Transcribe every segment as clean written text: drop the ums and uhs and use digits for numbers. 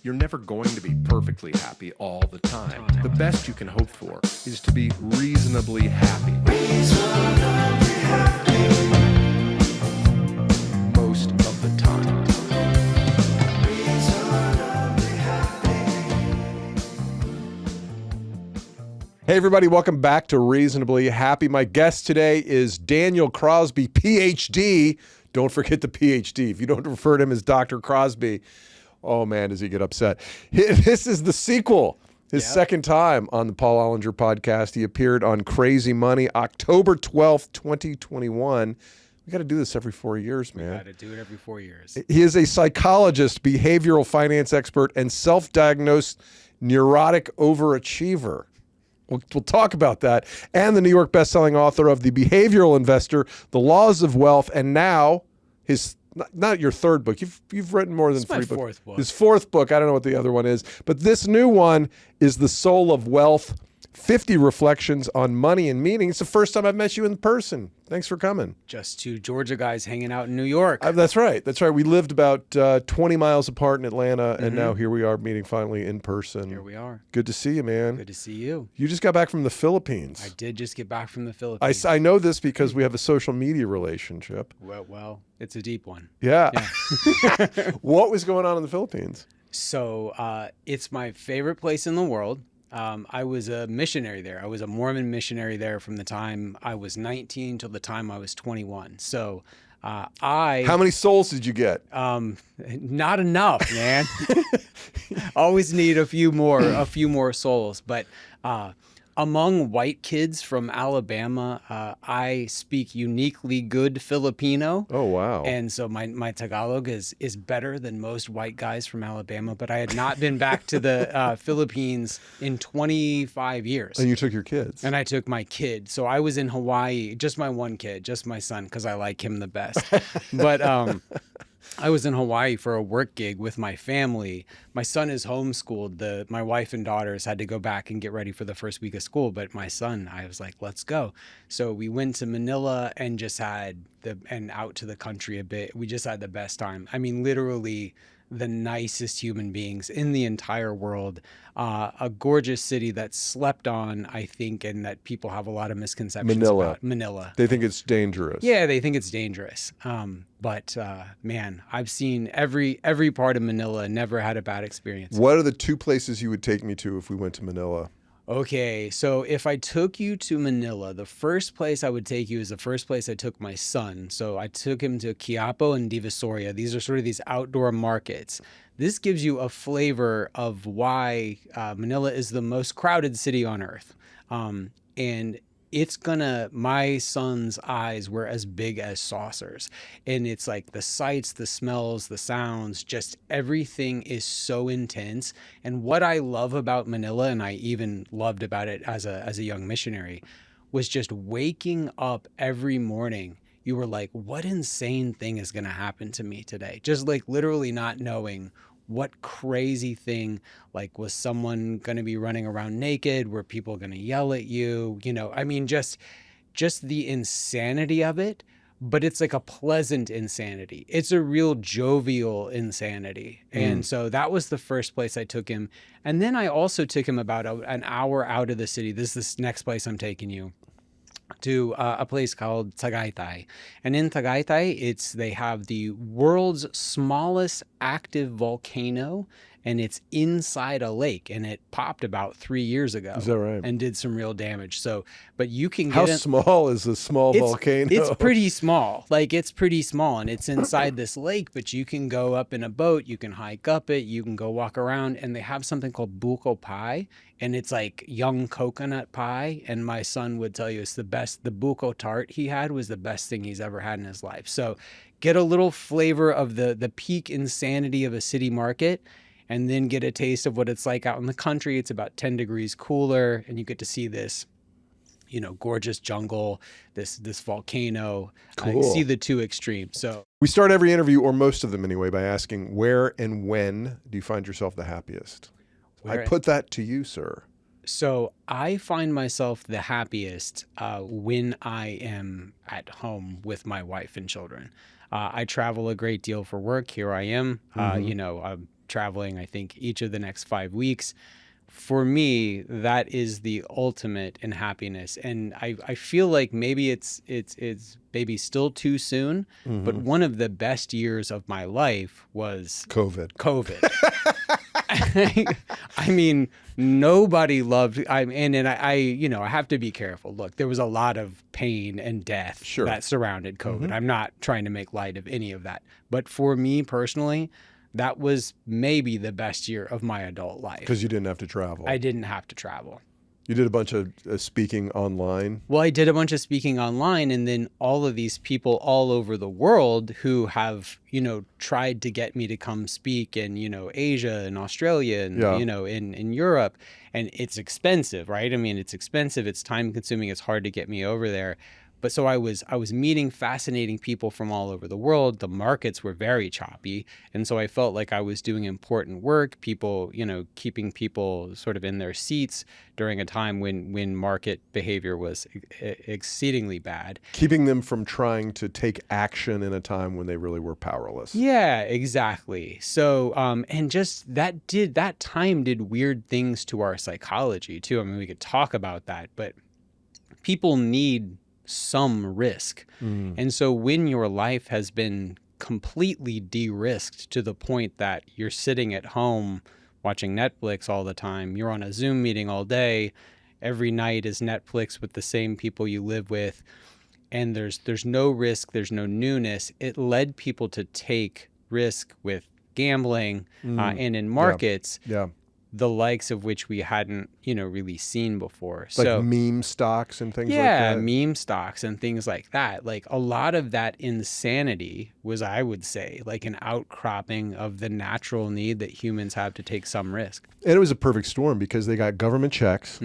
You're never going to be perfectly happy all the time. The best you can hope for is to be reasonably happy. Reasonably happy. Most of the time. Reasonably happy. Hey everybody, welcome back to Reasonably Happy. My guest today is Daniel Crosby, PhD. Don't forget the PhD. If you don't refer to him as Dr. Crosby, oh man, does he get upset. This is the sequel. His second time on the Paul Ollinger podcast. He appeared on Crazy Money, October 12th, 2021. We got to do this every 4 years, man. We got to do it every 4 years. He is a psychologist, behavioral finance expert, and self-diagnosed neurotic overachiever. We'll talk about that. And the New York bestselling author of The Behavioral Investor, The Laws of Wealth, and now his, not your third book. You've written more than three books. My fourth book. His fourth book. I don't know what the other one is. But this new one is The Soul of Wealth, 50 Reflections on Money and Meaning. It's the first time I've met you in person. Thanks for coming. Just two Georgia guys hanging out in New York. That's right. That's right. We lived about 20 miles apart in Atlanta, and now here we are meeting finally in person. Here we are. Good to see you, man. Good to see you. You just got back from the Philippines. I did just get back from the Philippines. I know this because we have a social media relationship. Well, it's a deep one. Yeah. What was going on in the Philippines? So it's my favorite place in the world. I was a missionary there. I was a Mormon missionary there from the time I was 19 till the time I was 21. So how many souls did you get? Not enough, man. Always need a few more souls. But among white kids from Alabama, I speak uniquely good Filipino. Oh, wow. And so my Tagalog is better than most white guys from Alabama, but I had not been back to the Philippines in 25 years. And you took your kids. And I took my kid. So I was in Hawaii, just my one kid, just my son, because I like him the best. But I was in Hawaii for a work gig with my family. My son is homeschooled. My wife and daughters had to go back and get ready for the first week of school. But my son, I was like, let's go. So we went to Manila and just and out to the country a bit. We just had the best time. I mean, literally the nicest human beings in the entire world. A gorgeous city that's slept on, I think, and that people have a lot of misconceptions about. Manila. They think it's dangerous. Yeah, they think it's dangerous. But man, I've seen every part of Manila, never had a bad experience. What are the two places you would take me to if we went to Manila? Okay, so if I took you to Manila, the first place I would take you is the first place I took my son. So I took him to Quiapo and Divisoria. These are sort of these outdoor markets. This gives you a flavor of why Manila is the most crowded city on earth. And my son's eyes were as big as saucers. And it's like the sights, the smells, the sounds, just everything is so intense. And what I love about Manila, and I even loved about it as a young missionary, was just waking up every morning. You were like, what insane thing is going to happen to me today? Just like literally not knowing what crazy thing, like, was someone going to be running around naked? Were people going to yell at you? You know, I mean, just the insanity of it, but it's like a pleasant insanity. It's a real jovial insanity. And so that was the first place I took him. And then I also took him about an hour out of the city. This is this next place I'm taking you to a place called Tagaytay. And in Tagaytay, they have the world's smallest active volcano, and it's inside a lake, and it popped about 3 years ago. Is that right? And did some real damage. So, but you can get How small is a small volcano? It's pretty small. Like, it's pretty small, and it's inside this lake, but you can go up in a boat, you can hike up it, you can go walk around, and they have something called buko pie, and it's like young coconut pie, and my son would tell you it's the best. The buko tart he had was the best thing he's ever had in his life. So get a little flavor of the peak insanity of a city market, and then get a taste of what it's like out in the country. It's about 10 degrees cooler, and you get to see this, gorgeous jungle, this volcano. Cool. See the two extremes. So we start every interview, or most of them anyway, by asking, where and when do you find yourself the happiest? I put that to you, sir. So I find myself the happiest when I am at home with my wife and children. I travel a great deal for work. Here I am. traveling, I think, each of the next 5 weeks. For me, that is the ultimate in happiness. And I feel like maybe it's maybe still too soon, but one of the best years of my life was COVID. I mean, nobody loved. I have to be careful. Look, there was a lot of pain and death that surrounded COVID. I'm not trying to make light of any of that, but for me personally, that was maybe the best year of my adult life. Because you didn't have to travel. I didn't have to travel. You did a bunch of speaking online? Well, I did a bunch of speaking online, and then all of these people all over the world who have, tried to get me to come speak in, Asia and Australia and, in Europe. And it's expensive, right? I mean, it's expensive. It's time consuming. It's hard to get me over there. But so I was meeting fascinating people from all over the world. The markets were very choppy. And so I felt like I was doing important work, people, keeping people sort of in their seats during a time when market behavior was exceedingly bad. Keeping them from trying to take action in a time when they really were powerless. Yeah, exactly. So, and just that time did weird things to our psychology too. I mean, we could talk about that, but people need some risk. And so when your life has been completely de-risked to the point that you're sitting at home watching Netflix all the time, you're on a Zoom meeting all day, every night is Netflix with the same people you live with, and there's no risk, there's no newness, it led people to take risk with gambling and in markets. Yeah. The likes of which we hadn't, really seen before. Like meme stocks and things like Yeah, that? meme stocks and things like that. Like a lot of that insanity was, I would say, like an outcropping of the natural need that humans have to take some risk. And it was a perfect storm because they got government checks.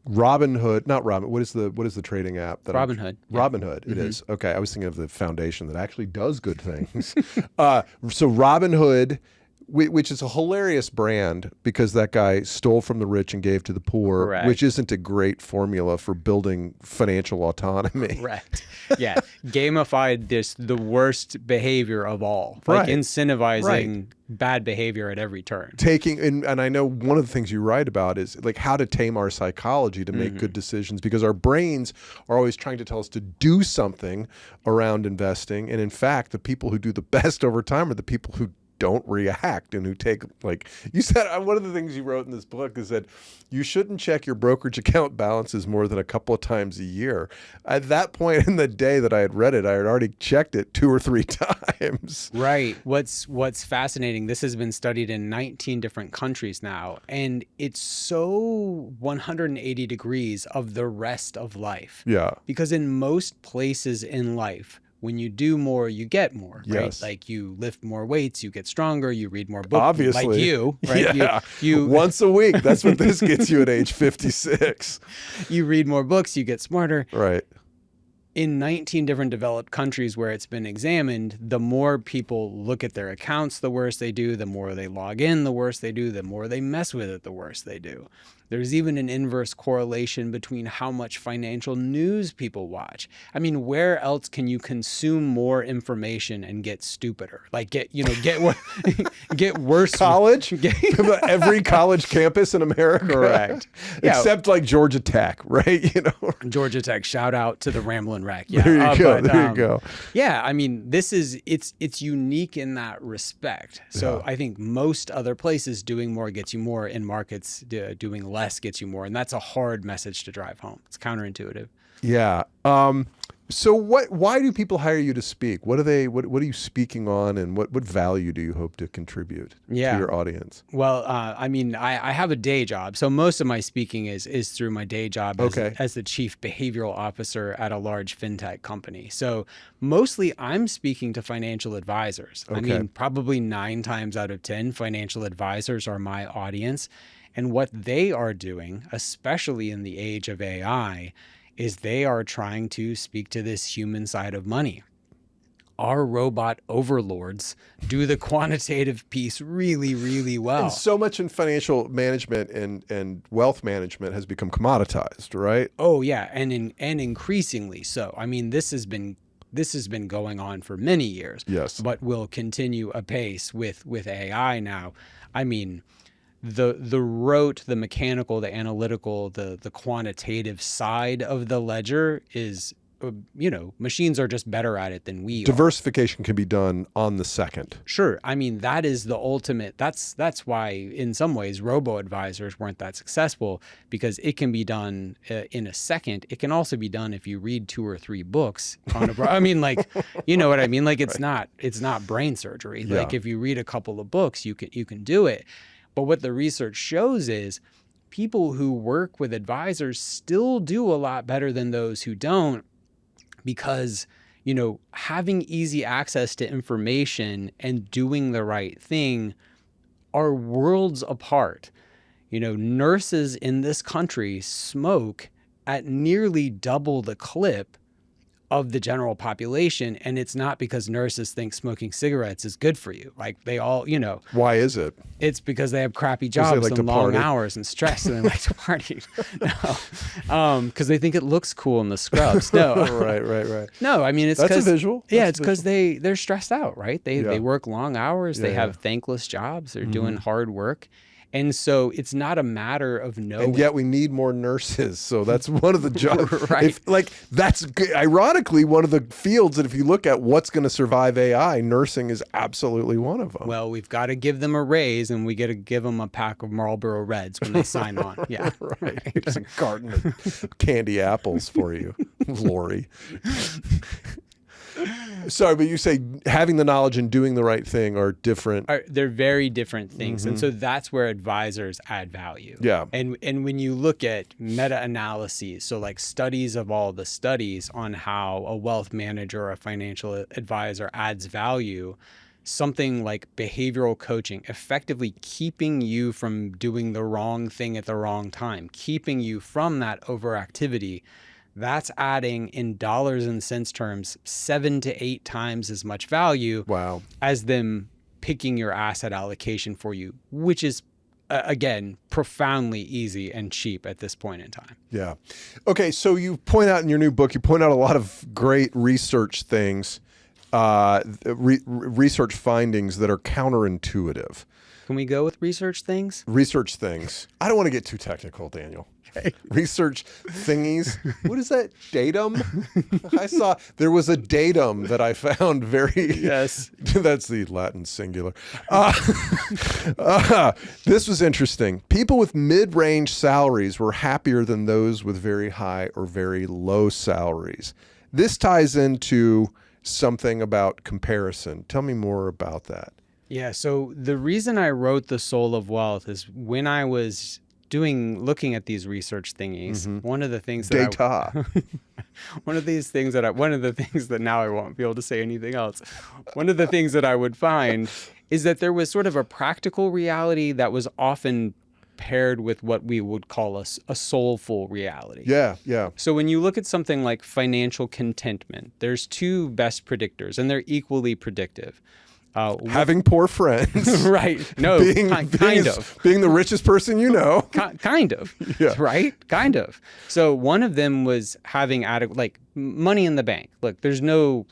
Robinhood, not Robin. What is the trading app? Robinhood. Robinhood. It is. Okay, I was thinking of the foundation that actually does good things. So Robinhood, which is a hilarious brand because that guy stole from the rich and gave to the poor, Correct. Which isn't a great formula for building financial autonomy. Correct. Yeah. Gamified the worst behavior of all. Like incentivizing bad behavior at every turn. And I know one of the things you write about is like how to tame our psychology to make good decisions, because our brains are always trying to tell us to do something around investing. And in fact, the people who do the best over time are the people who don't react and who take, like you said, one of the things you wrote in this book is that you shouldn't check your brokerage account balances more than a couple of times a year. At that point in the day that I had read it, I had already checked it 2 or 3 times. Right. What's fascinating, this has been studied in 19 different countries now, and it's so 180 degrees of the rest of life. Yeah. Because in most places in life, when you do more, you get more, right? Yes. Like you lift more weights, you get stronger, you read more books. Obviously. Like you, right? Yeah. You once a week. That's what this gets you at age 56. You read more books, you get smarter. Right. In 19 different developed countries where it's been examined, the more people look at their accounts, the worse they do. The more they log in, the worse they do. The more they mess with it, the worse they do. There's even an inverse correlation between how much financial news people watch. I mean, where else can you consume more information and get stupider? Like get worse. College? Every college campus in America. Correct. Except like Georgia Tech, right? Georgia Tech, shout out to the Ramblin' Wreck. Yeah. There you go. Yeah, I mean, it's unique in that respect. So I think most other places doing more gets you more, in markets doing less gets you more, and that's a hard message to drive home. It's counterintuitive. Yeah. So why do people hire you to speak? What are you speaking on, and what value do you hope to contribute to your audience? Well, I mean, I have a day job, so most of my speaking is through my day job as the chief behavioral officer at a large fintech company. So mostly I'm speaking to financial advisors. I mean, probably 9 times out of 10 financial advisors are my audience. And what they are doing, especially in the age of AI, is they are trying to speak to this human side of money. Our robot overlords do the quantitative piece really, really well. And so much in financial management and wealth management has become commoditized, right? Oh yeah, and increasingly so. I mean, this has been this has been going on for many years, Yes. but will continue apace with AI now. I mean, the rote, the mechanical, the analytical, the quantitative side of the ledger is, machines are just better at it than we are. Diversification can be done on the second. Sure. I mean, that is the ultimate. That's why in some ways robo-advisors weren't that successful, because it can be done in a second. It can also be done if you read 2 or 3 books on I mean, like, you know what I mean? Like, it's not brain surgery. Yeah. Like, if you read a couple of books, you can do it. But what the research shows is people who work with advisors still do a lot better than those who don't, because, having easy access to information and doing the right thing are worlds apart. Nurses in this country smoke at nearly double the clip of the general population, and it's not because nurses think smoking cigarettes is good for you. Like, they all, Why is it? it's because they have crappy 'Cause they jobs like and to long party. hours and stress, and they like to party. No, because they think it looks cool in the scrubs. No, Right. no. I mean, it's That's a because visual. yeah, That's it's because they're stressed out, right? They Yeah. work long hours. They Yeah, have yeah. thankless jobs. They're doing hard work, and so it's not a matter of knowing. And yet we need more nurses. So that's one of the jobs. Right. That's ironically one of the fields that if you look at what's going to survive AI, nursing is absolutely one of them. Well, we've got to give them a raise, and we got to give them a pack of Marlboro Reds when they sign on. Yeah, Right. Here's a carton of candy apples for you, Lori. Sorry, but you say having the knowledge and doing the right thing are different. They're very different things, and so that's where advisors add value. Yeah. And when you look at meta-analyses, so like studies of all the studies on how a wealth manager or a financial advisor adds value, something like behavioral coaching, effectively keeping you from doing the wrong thing at the wrong time, keeping you from that overactivity, that's adding in dollars and cents terms 7 to 8 times as much value Wow. as them picking your asset allocation for you, which is, again, profoundly easy and cheap at this point in time. Yeah. Okay. So you point out in your new book, you point out a lot of great research things, research findings that are counterintuitive. Can we go with research things? Research things. I don't want to get too technical, Daniel. Research thingies. What is that? Datum? I saw there was a datum that I found very. Yes. That's the Latin singular. This was interesting. People with mid-range salaries were happier than those with very high or very low salaries. This ties into something about comparison. Tell me more about that. Yeah. So the reason I wrote The Soul of Wealth is when I was looking at these research thingies, one of the things that Data. one of the things that now I won't be able to say anything else. One of the things that I would find is that there was sort of a practical reality that was often paired with what we would call a soulful reality. Yeah. Yeah. So when you look at something like financial contentment, there's 2 best predictors, and they're equally predictive. Having poor friends. Right. No, kind of. Being the richest person you know. Kind of. Yeah. Right? Kind of. So one of them was having adequate, money in the bank. Look, there's no,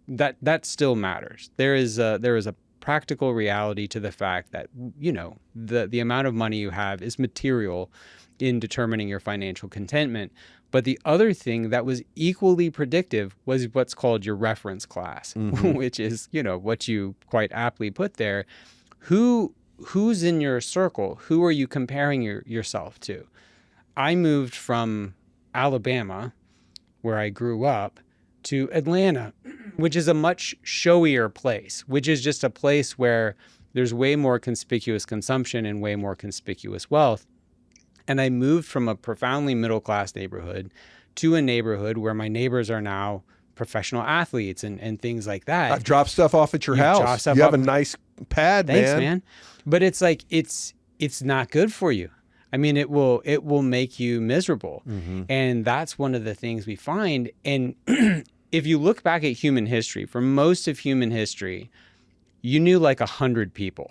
that still matters. There is a practical reality to the fact that, the amount of money you have is material in determining your financial contentment. But the other thing that was equally predictive was what's called your reference class, which is, what you quite aptly put there. Who's in your circle? Who are you comparing yourself to? I moved from Alabama, where I grew up, to Atlanta, which is a much showier place, which is just a place where there's way more conspicuous consumption and way more conspicuous wealth. And I moved from a profoundly middle-class neighborhood to a neighborhood where my neighbors are now professional athletes and things like that. I've dropped stuff off at your house. You have a nice pad, Thanks, man. But it's it's not good for you. I mean, it will make you miserable. And that's one of the things we find. And if you look back at human history, for most of human history, you knew 100 people.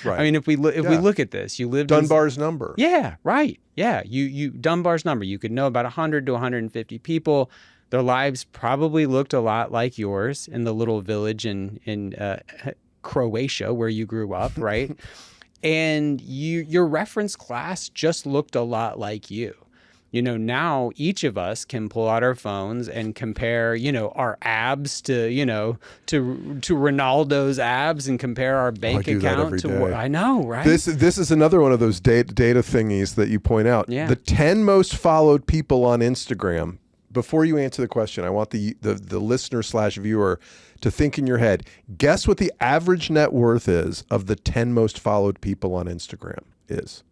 Right. I mean, if we look at this, you lived Dunbar's number. Yeah, right. Yeah, you Dunbar's number. You could know about 100 to 150 people. Their lives probably looked a lot like yours in the little village in Croatia where you grew up, right? And your reference class just looked a lot like you. Now each of us can pull out our phones and compare, our abs to, to Ronaldo's abs, and compare our bank I do that account every to day. I know, right? This is another one of those data thingies that you point out. Yeah. The 10 most followed people on Instagram. Before you answer the question, I want the listener / viewer to think in your head. Guess what the average net worth is of the 10 most followed people on Instagram is.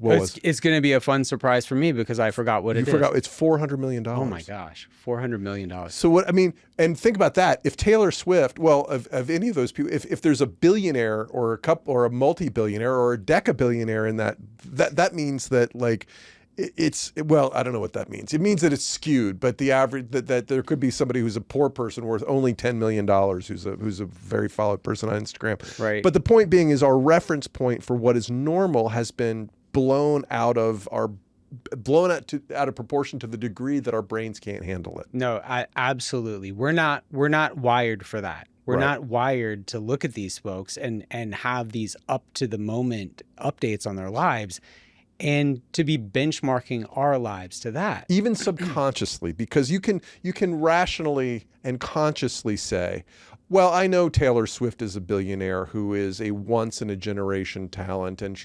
It's going to be a fun surprise for me because I forgot what it is. You forgot. It's $400 million. Oh my gosh, $400 million. So what, I mean, and think about that. If Taylor Swift, well, of any of those people, if there's a billionaire or a multi-billionaire or a decabillionaire in that means that like, well, I don't know what that means. It means that it's skewed, but the average that there could be somebody who's a poor person worth only $10 million who's a very followed person on Instagram. Right. But the point being is our reference point for what is normal has been blown out of proportion to the degree that our brains can't handle it. No, absolutely. We're not wired for that. We're Right. not wired to look at these folks and have these up to the moment updates on their lives, and to be benchmarking our lives to that. Even subconsciously, because you can rationally and consciously say, well, I know Taylor Swift is a billionaire who is a once in a generation talent, and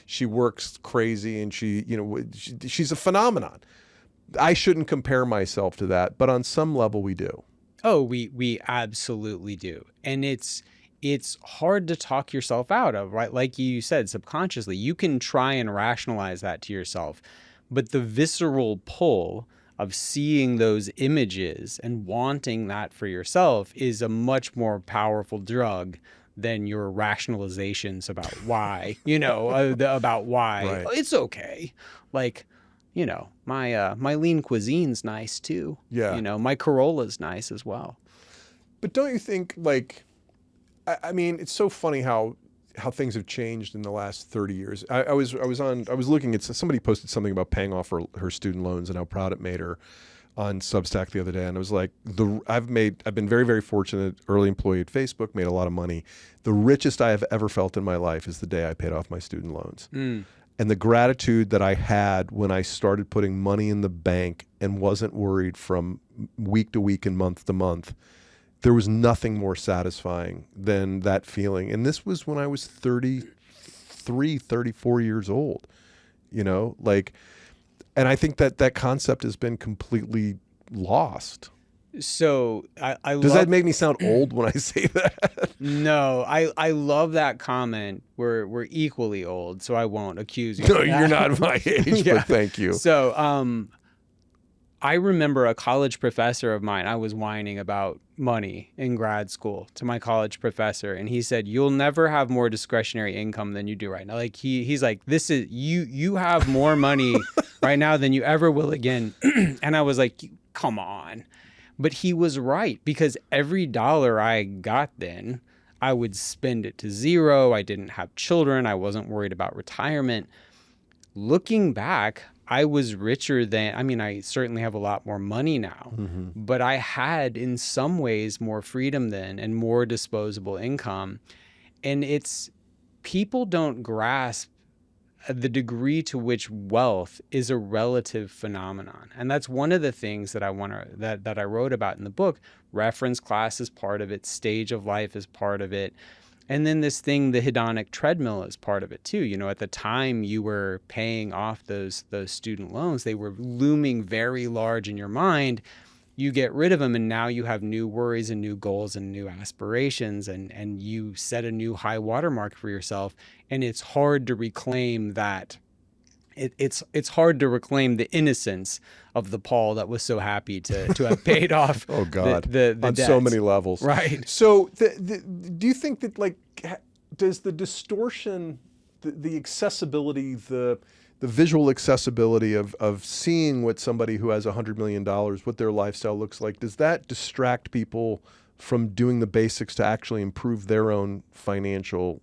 she works crazy, and she's a phenomenon. I shouldn't compare myself to that, but on some level we do. Oh, we absolutely do. And it's hard to talk yourself out of, right? Like you said, subconsciously, you can try and rationalize that to yourself, but the visceral pull of seeing those images and wanting that for yourself is a much more powerful drug than your rationalizations about why, about why. Right. It's okay. Like, my lean cuisine's nice too. Yeah. My Corolla's nice as well. But don't you think, like, I mean, it's so funny how things have changed in the last 30 years. I was looking at, somebody posted something about paying off her student loans and how proud it made her on Substack the other day. And I was like, I've been very, very fortunate, early employee at Facebook, made a lot of money. The richest I have ever felt in my life is the day I paid off my student loans. Mm. And the gratitude that I had when I started putting money in the bank and wasn't worried from week to week and month to month, there was nothing more satisfying than that feeling. And this was when I was 33, 34 years old, and I think that concept has been completely lost. So Does that make me sound old when I say that? No, I love that comment. We're equally old, so I won't accuse you. No, you're not my age, Yeah. but thank you. So, I remember a college professor of mine, I was whining about money in grad school to my college professor, and he said, "You'll never have more discretionary income than you do right now." Like he's like, "This is you have more money right now than you ever will again." And I was like, "Come on." But he was right, because every dollar I got then, I would spend it to zero. I didn't have children. I wasn't worried about retirement. Looking back, I was richer than, I certainly have a lot more money now, but I had in some ways more freedom then and more disposable income. And people don't grasp the degree to which wealth is a relative phenomenon. And that's one of the things that I wrote about in the book. Reference class is part of it. Stage of life is part of it. And then this thing, the hedonic treadmill, is part of it too. At the time you were paying off those student loans, they were looming very large in your mind. You get rid of them, and now you have new worries and new goals and new aspirations, and you set a new high watermark for yourself. And it's hard to reclaim that. It's hard to reclaim the innocence of the Paul that was so happy to have paid off. Oh God, the on debts. so many levels. Right. So do you think that, does the distortion, the accessibility, the visual accessibility of seeing what somebody who has $100 million, what their lifestyle looks like, does that distract people from doing the basics to actually improve their own financial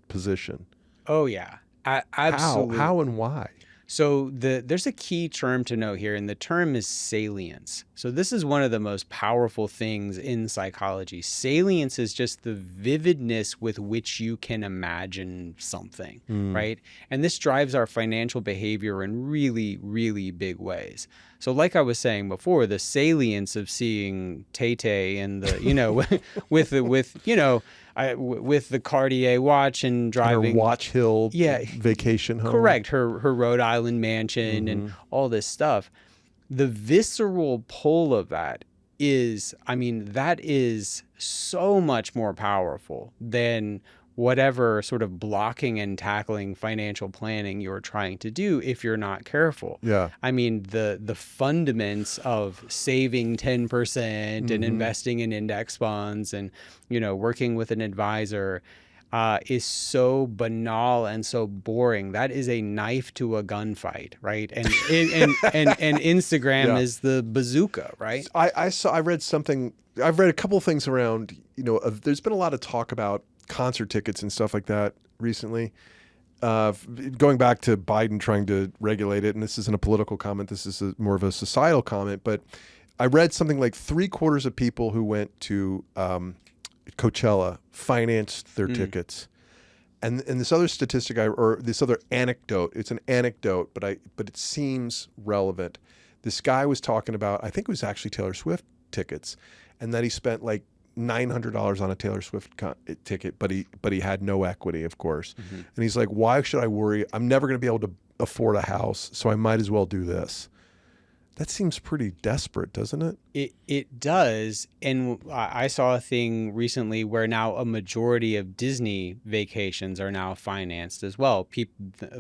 position? Oh yeah, absolutely. How and why? So there's a key term to know here, and the term is salience. So this is one of the most powerful things in psychology. Salience is just the vividness with which you can imagine something, right? And this drives our financial behavior in really, really big ways. So like I was saying before, the salience of seeing Tay-Tay and the, with the Cartier watch and driving Her Watch Hill vacation home. Correct. Her Rhode Island mansion and all this stuff. The visceral pull of that is, that is so much more powerful than whatever sort of blocking and tackling financial planning you're trying to do if you're not careful. Yeah. The fundaments of saving 10% and investing in index funds and, working with an advisor is so banal and so boring. That is a knife to a gunfight, right? And Instagram is the bazooka, right? I read something. I've read a couple of things around. There's been a lot of talk about concert tickets and stuff like that recently. Going back to Biden trying to regulate it, and this isn't a political comment. This is more of a societal comment. But I read something like 3/4 of people who went to Coachella financed their tickets, and this other statistic this other anecdote. It's an anecdote, but it seems relevant. This guy was talking about, I think it was actually Taylor Swift tickets, and that he spent like $900 on a Taylor Swift ticket, but he had no equity, of course. And he's like, why should I worry? I'm never going to be able to afford a house, so I might as well do this. That seems pretty desperate, doesn't it? It does. And I saw a thing recently where now a majority of Disney vacations are now financed as well.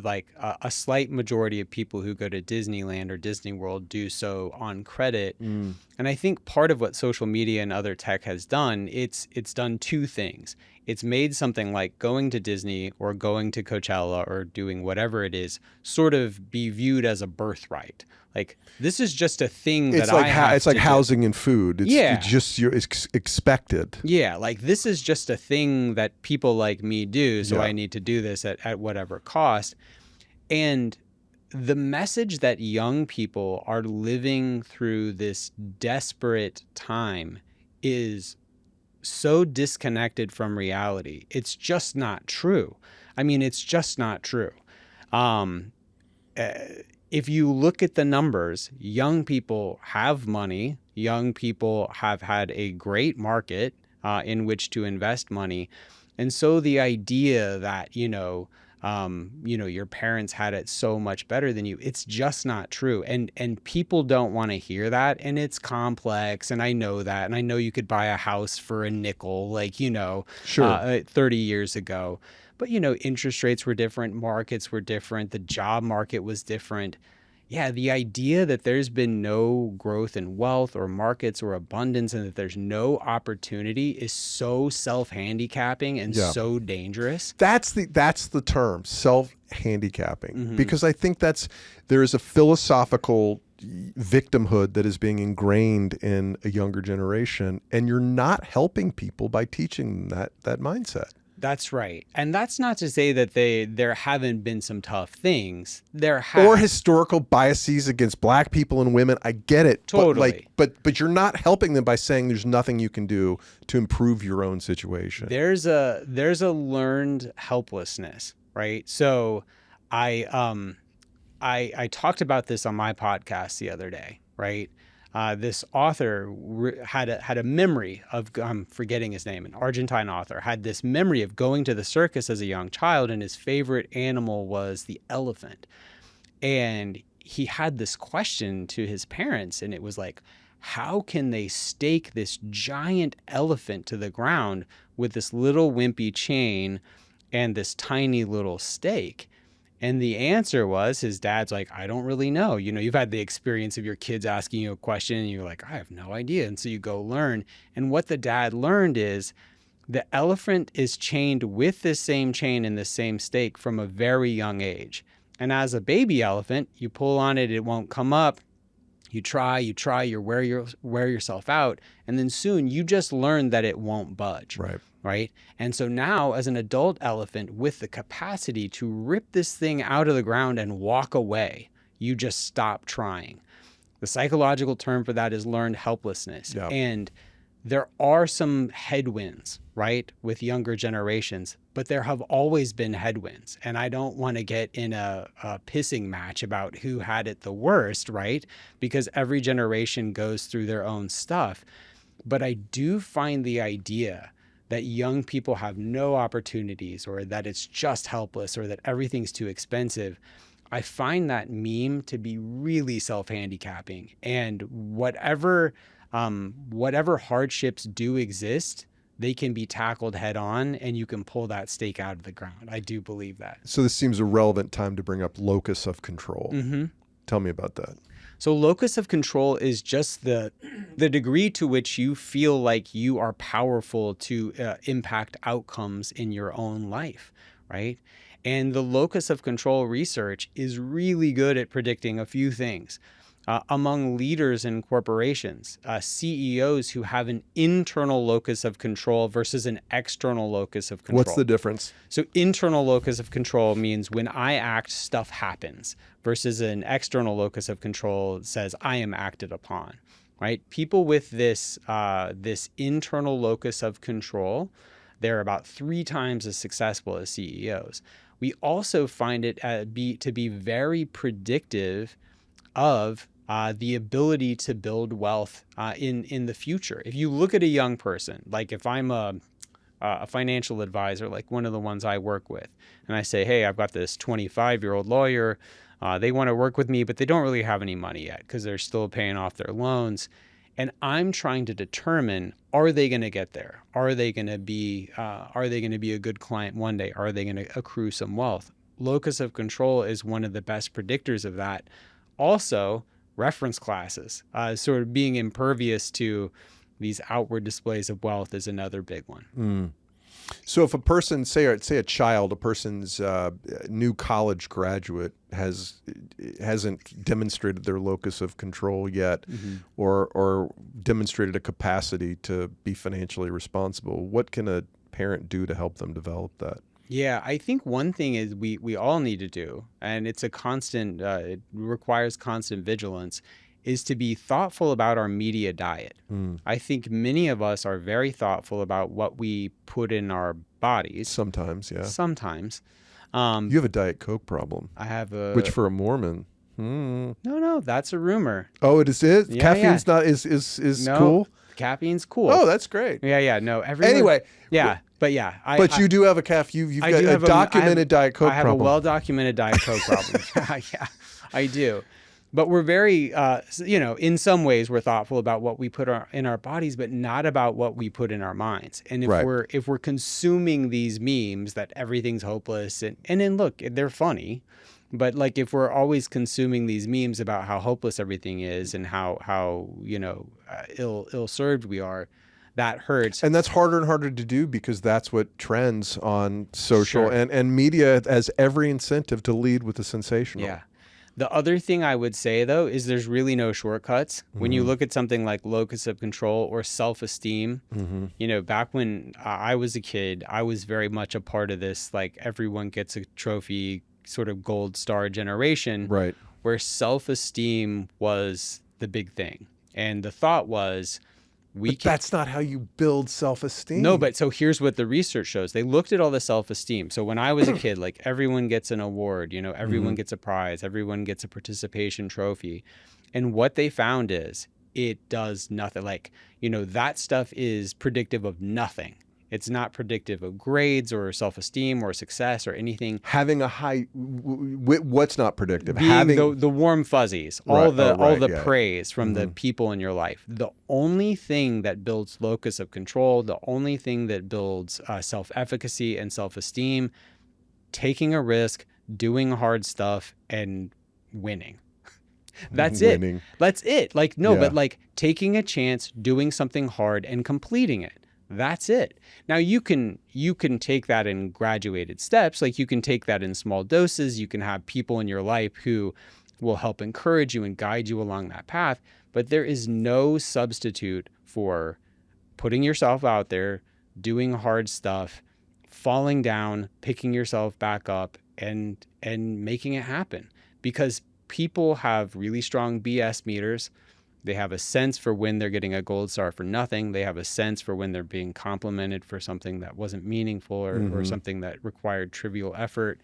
Like a slight majority of people who go to Disneyland or Disney World do so on credit. And I think part of what social media and other tech has done, it's done two things. It's made something like going to Disney or going to Coachella or doing whatever it is sort of be viewed as a birthright. Like, this is just a thing that I have it's like to housing and food. It's expected. Yeah, like this is just a thing that people like me do, so I need to do this at whatever cost. And the message that young people are living through this desperate time is so disconnected from reality. It's just not true. It's just not true. If you look at the numbers, young people have money. Young people have had a great market in which to invest money. And so the idea that, your parents had it so much better than you, it's just not true. And people don't want to hear that. And it's complex. And I know that. And I know you could buy a house for a nickel, 30 years ago. But, interest rates were different, markets were different, the job market was different. Yeah, the idea that there's been no growth in wealth or markets or abundance and that there's no opportunity is so self-handicapping and so dangerous. That's the term, self-handicapping. Because I think there is a philosophical victimhood that is being ingrained in a younger generation, and you're not helping people by teaching that mindset. That's right. And that's not to say that there haven't been some tough things. There have. Or historical biases against black people and women. I get it. Totally. But you're not helping them by saying there's nothing you can do to improve your own situation. There's a learned helplessness, right? So I talked about this on my podcast the other day, right? This author had a memory of, I'm forgetting his name, an Argentine author, had this memory of going to the circus as a young child, and his favorite animal was the elephant. And he had this question to his parents, and it was like, how can they stake this giant elephant to the ground with this little wimpy chain and this tiny little stake? And the answer was, his dad's like, I don't really know. You've had the experience of your kids asking you a question and you're like, I have no idea. And so you go learn. And what the dad learned is the elephant is chained with the same chain and the same stake from a very young age. And as a baby elephant, you pull on it, it won't come up. You try, you wear yourself out. And then soon you just learn that it won't budge. Right. right? And so now, as an adult elephant with the capacity to rip this thing out of the ground and walk away, you just stop trying. The psychological term for that is learned helplessness. Yeah. And there are some headwinds, right, with younger generations, but there have always been headwinds. And I don't want to get in a pissing match about who had it the worst, right? Because every generation goes through their own stuff. But I do find the idea that young people have no opportunities, or that it's just helpless, or that everything's too expensive. I find that meme to be really self-handicapping. And whatever hardships do exist, they can be tackled head on, and you can pull that stake out of the ground. I do believe that. So this seems a relevant time to bring up locus of control. Mm-hmm. Tell me about that. So locus of control is just the degree to which you feel like you are powerful to impact outcomes in your own life, right? And the locus of control research is really good at predicting a few things. Among leaders in corporations, CEOs who have an internal locus of control versus an external locus of control. What's the difference? So internal locus of control means when I act, stuff happens, versus an external locus of control says I am acted upon, right? People with this internal locus of control, they're about 3 times as successful as CEOs. We also find it to be very predictive of the ability to build wealth in the future. If you look at a young person, like if I'm a financial advisor, like one of the ones I work with, and I say, hey, I've got this 25-year-old lawyer, they want to work with me, but they don't really have any money yet because they're still paying off their loans. And I'm trying to determine, are they going to get there? Are they going to be a good client one day? Are they going to accrue some wealth? Locus of control is one of the best predictors of that. Also, reference classes, sort of being impervious to these outward displays of wealth is another big one. Mm. So if a person, say a child, a person's new college graduate hasn't demonstrated their locus of control yet, Mm-hmm. or demonstrated a capacity to be financially responsible, what can a parent do to help them develop that? Yeah, I think one thing is we all need to do, and it's a constant, it requires constant vigilance, is to be thoughtful about our media diet. Mm. I think many of us are very thoughtful about what we put in our bodies. Sometimes, yeah. Sometimes. You have a Diet Coke problem, I have a... which for a Mormon, No, that's a rumor. Oh, it is it? Yeah, Caffeine's not is No, cool? caffeine's cool. Oh, that's great. Yeah, no. Everyone, Anyway, yeah, but yeah. but you do have a you've I got do a have documented Diet Coke I have problem. a well-documented Diet Coke problem. Yeah, I do. But we're very, in some ways, we're thoughtful about what we put in our bodies, but not about what we put in our minds. And if Right. we're consuming these memes that everything's hopeless, and then look, they're funny, but like if we're always consuming these memes about how hopeless everything is and how ill-served we are, that hurts. And that's harder and harder to do because that's what trends on social, Sure. and media has every incentive to lead with the sensational. Yeah. The other thing I would say, though, is there's really no shortcuts. When you look at something like locus of control or self-esteem, back when I was a kid, I was very much a part of this, like everyone gets a trophy sort of gold star generation, Right. where self-esteem was the big thing. And the thought was, But that's not how you build self-esteem. No, but so here's what the research shows. They looked at all the self-esteem. So when I was a kid, like everyone gets an award, everyone gets a prize, everyone gets a participation trophy. And what they found is it does nothing. Like, that stuff is predictive of nothing. It's not predictive of grades or self-esteem or success or anything. Having a high, what's not predictive? Being the warm fuzzies, all the yeah. praise from the people in your life. The only thing that builds locus of control, the only thing that builds self-efficacy and self-esteem, taking a risk, doing hard stuff, and winning. That's Winning. it. That's it. Like, no, Yeah. but like taking a chance, doing something hard, and completing it. That's it. Now you can take that in graduated steps. Like you can take that in small doses. You can have people in your life who will help encourage you and guide you along that path. But there is no substitute for putting yourself out there, doing hard stuff, falling down, picking yourself back up, and making it happen. Because people have really strong BS meters. They have a sense for when they're getting a gold star for nothing. They have a sense for when they're being complimented for something that wasn't meaningful or something that required trivial effort.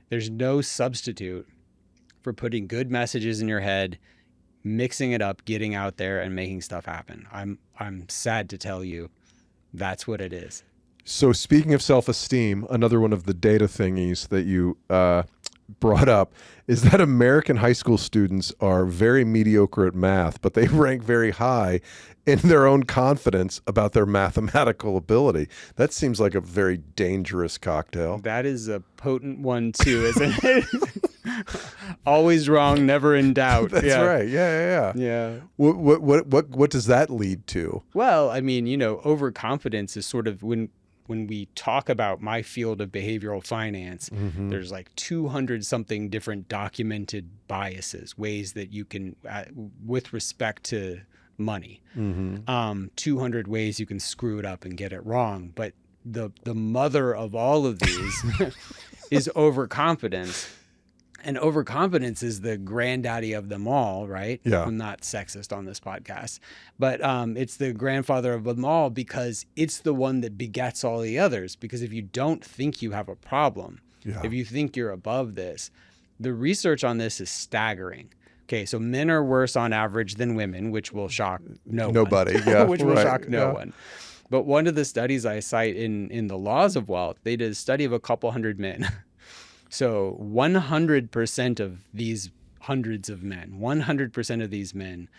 There's no substitute for putting good messages in your head, mixing it up, getting out there and making stuff happen. I'm sad to tell you that's what it is. So speaking of self-esteem, another one of the data thingies that you brought up is that American high school students are very mediocre at math, but they rank very high in their own confidence about their mathematical ability. That seems like a very dangerous cocktail. That is a potent one too, isn't it? Always wrong, never in doubt. That's right. Yeah. What does that lead to? Well, I mean, overconfidence is sort of when we talk about my field of behavioral finance, there's like 200 something different documented biases, ways that you can, with respect to money, 200 ways you can screw it up and get it wrong. But the mother of all of these is overconfidence. And overconfidence is the granddaddy of them all, right? Yeah. I'm not sexist on this podcast, but it's the grandfather of them all because it's the one that begets all the others. Because if you don't think you have a problem, if you think you're above this, the research on this is staggering. Okay, so men are worse on average than women, which will shock nobody. One. Yeah, which will shock no one. But one of the studies I cite in the Laws of Wealth, they did a study of a couple hundred men. So 100% of these hundreds of men, 100% of these men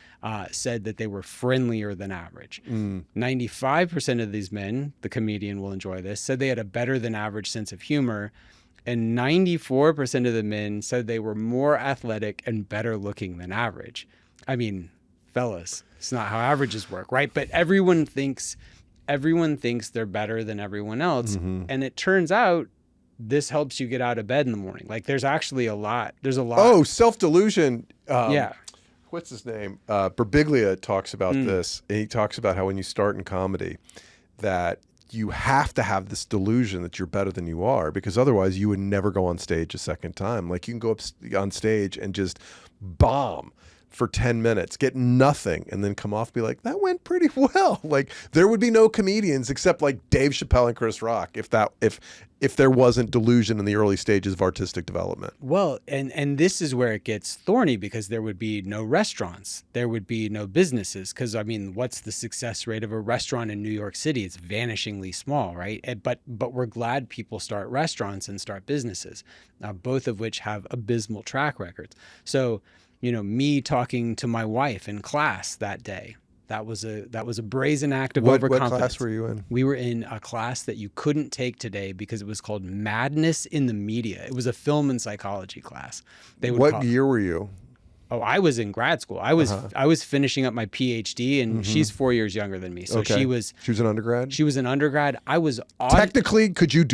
said that they were friendlier than average. 95% of these men, the comedian will enjoy this, said they had a better than average sense of humor. And 94% of the men said they were more athletic and better looking than average. I mean, fellas, it's not how averages work, right? But everyone thinks they're better than everyone else. And it turns out this helps you get out of bed in the morning. Like there's actually a lot. There's a lot. Oh, self-delusion. Yeah. What's his name? Birbiglia talks about this. He talks about how when you start in comedy, that you have to have this delusion that you're better than you are, because otherwise you would never go on stage a second time. Like you can go up on stage and just bomb for 10 minutes, get nothing, and then come off and be like, that went pretty well. Like there would be no comedians except like Dave Chappelle and Chris Rock if there wasn't delusion in the early stages of artistic development. Well, and this is where it gets thorny, because there would be no restaurants. There would be no businesses. Because, I mean, what's the success rate of a restaurant in New York City? It's vanishingly small, right? But we're glad people start restaurants and start businesses, both of which have abysmal track records. So, me talking to my wife in class that day, that was a brazen act of overconfidence. What class were you in? We were in a class that you couldn't take today because it was called Madness in the Media. It was a film and psychology class. What year were you? Oh, I was in grad school. I was finishing up my PhD, and she's 4 years younger than me. So she was an undergrad? She was an undergrad. I was technically, could you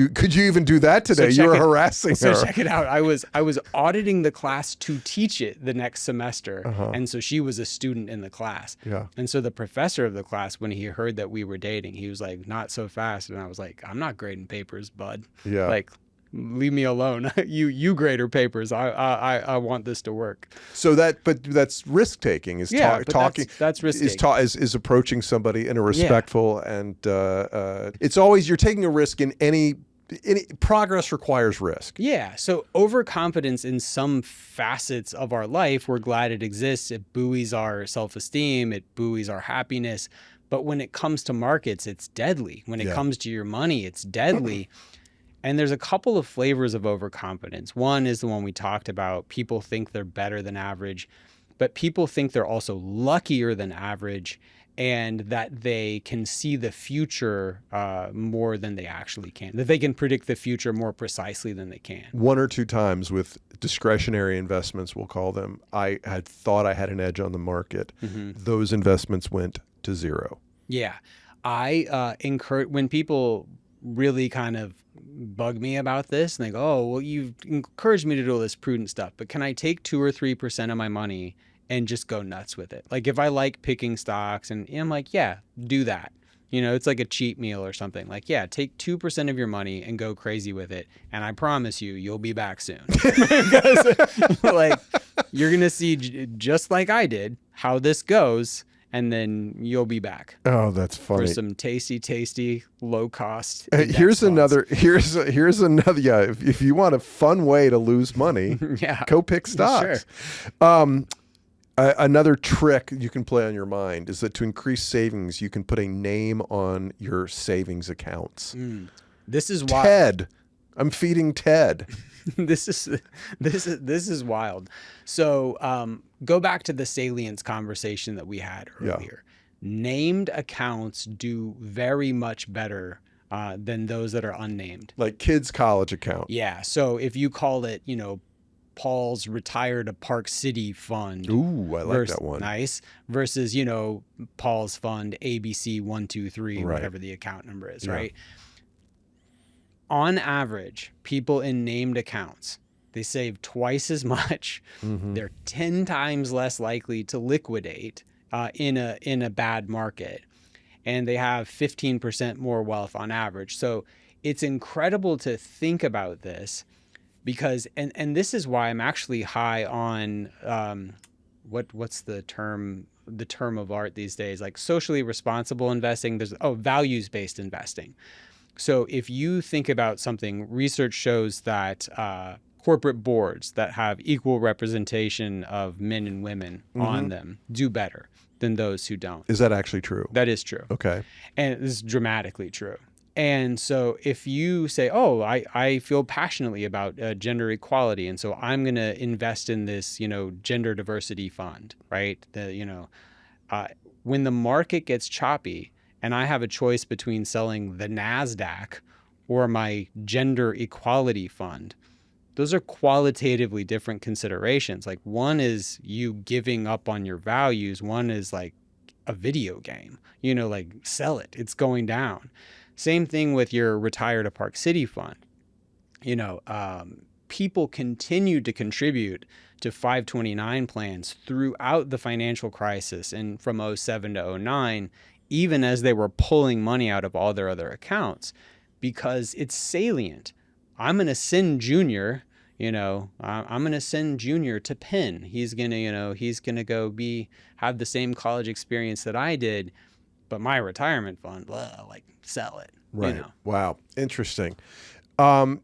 even do that today? You were harassing her. So check it out. I was auditing the class to teach it the next semester. And so she was a student in the class. Yeah. And so the professor of the class, when he heard that we were dating, he was like, not so fast. And I was like, I'm not grading papers, bud. Yeah. Like, leave me alone. you grade her papers. I want this to work. So that's risk taking. Talking. That's risk taking. Is approaching somebody in a respectful and it's always, you're taking a risk in any progress requires risk. Yeah. So overconfidence in some facets of our life, we're glad it exists. It buoys our self-esteem. It buoys our happiness. But when it comes to markets, it's deadly. When it comes to your money, it's deadly. And there's a couple of flavors of overconfidence. One is the one we talked about. People think they're better than average, but people think they're also luckier than average, and that they can see the future more than they actually can, that they can predict the future more precisely than they can. One or two times with discretionary investments, we'll call them, I had thought I had an edge on the market. Those investments went to zero. Yeah. I encourage, when people really kind of bug me about this and they go, oh, well, you've encouraged me to do all this prudent stuff, but can I take 2 or 3% of my money and just go nuts with it? Like if I like picking stocks, and I'm like, yeah, do that. You know, it's like a cheat meal or something. Like, yeah, take 2% of your money and go crazy with it. And I promise you, you'll be back soon. Because, like, you're going to see, just like I did, how this goes. And then you'll be back. Oh, that's funny. For some tasty, low cost. Here's another. Here's another. Yeah, if you want a fun way to lose money, yeah, go pick stocks. Sure. Another trick you can play on your mind is that to increase savings, you can put a name on your savings accounts. This is why Ted. I'm feeding Ted. This is wild. So go back to the salience conversation that we had earlier. Yeah. Named accounts do very much better than those that are unnamed. Like kids' college account. Yeah. So if you call it, you know, Paul's Retire to Park City Fund. Ooh, I like that one. Nice. Versus, you know, Paul's Fund ABC 123, right. Whatever the account number is, right? On average, people in named accounts, they save twice as much. They're 10 times less likely to liquidate in a bad market, and they have 15% more wealth on average. So it's incredible to think about this, because and this is why I'm actually high on what's the term of art these days, like socially responsible investing. There's values-based investing. So if you think about something, research shows that corporate boards that have equal representation of men and women on them do better than those who don't. Is that actually true? That is true. Okay. And this is dramatically true. And so if you say, oh, I feel passionately about gender equality, and so I'm going to invest in this, you know, gender diversity fund, right? When the market gets choppy, and I have a choice between selling the NASDAQ or my gender equality fund, those are qualitatively different considerations. Like, one is you giving up on your values. One is like a video game, you know, like sell it, it's going down. Same thing with your Retire to Park City Fund. You know, people continued to contribute to 529 plans throughout the financial crisis and from 07 to 09, even as they were pulling money out of all their other accounts, because it's salient. I'm going to send Junior, you know, I'm going to send Junior to Penn. He's going to go have the same college experience that I did, but my retirement fund, like, sell it. Right. You know? Wow. Interesting.